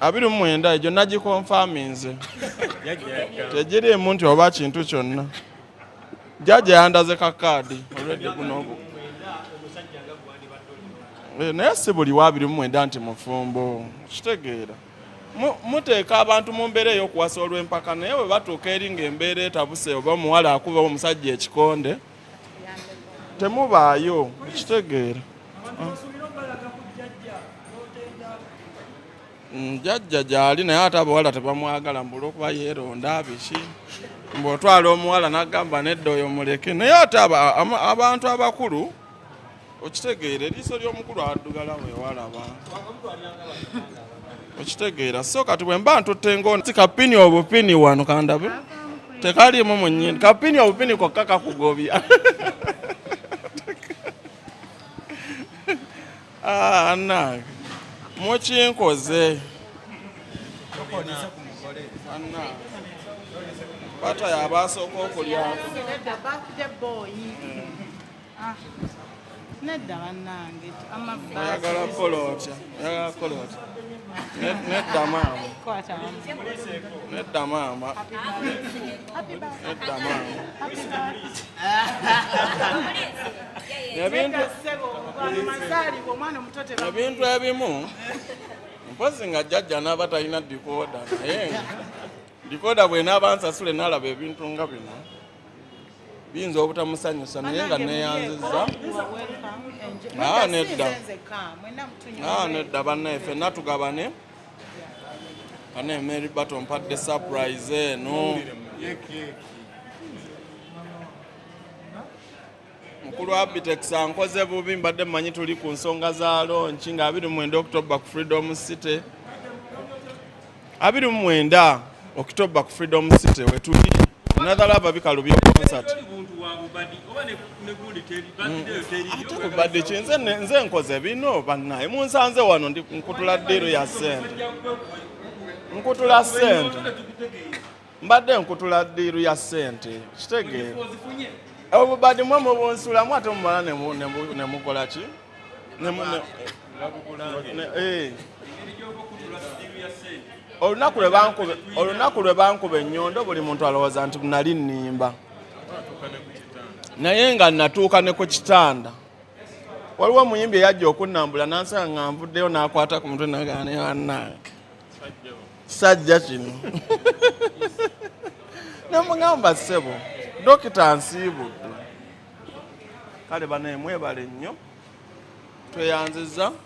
29 egyo nagikonfaminze tegirimu nti oba kintu kyonna jjajja yandaze kakaadi olwedde guno naye si buli wa 29 nti mufumbo kitegeera muteeka abantu mu mbeera ey'okuwasa olw'empaka naye bwe batuuka eri ng'embeera etabuse oba omuwala akuba omusajja ekikonde temubaayo kitegeera jjajja gyali naye ate abawala tebamwagala mbula okuba yeeronda biki mbw'otwala omuwala n'agamba nedda oyo muleke naye ate abantu abakulu okitegeera eriiso ly'omukulu addugala wewalaba okitegeera so kati bwe mba ntutte ngondi kapini obupini wano kandabe tekaliimu mu nnyini kapini obupini kokka kakugobya anange mukinkoze bata yabasooka okulyako nedda bannange oyagala kolotya nedda maama ebintu ebimu mpozi nga jjajja n'aba talina dikoda naye dikoda bw'enaaba nsasule n'alaba ebintu nga bino biyinza obutamusanyusa naye nga neeyanzizza nedda bannaye ffenna tugabane kane Mary Bato mpadde surprise eno mukulu wa Bitex ankoze bubi mbadde mmanyi tuli ku nsonga za launch nga 29 October ku Freedom City 29 October ku Freedom City wetuli another love bikalubye concert ate kubadde kinze nze nkoze bino bannaye munsanze wano ndi nkutula ddiiro ya ssente nkutula ssente mbadde nkutula ddiiro ya ssente kitegeera obubadi mwe mubonsulamu ate mumala ne mukola ki olunaku lwe bankuba ennyondo buli muntu alowooza nti nali nnimba naye nga natuuka ne ku kitanda waliwo omuyimbi eyajja okunnambula nansanga nga nvuddeyo n'akwata ku mutwe nagane wannaye sajja kino nemugamba ssebo dokita nsiibudde kale banaye mwebale nnyo tweyanziza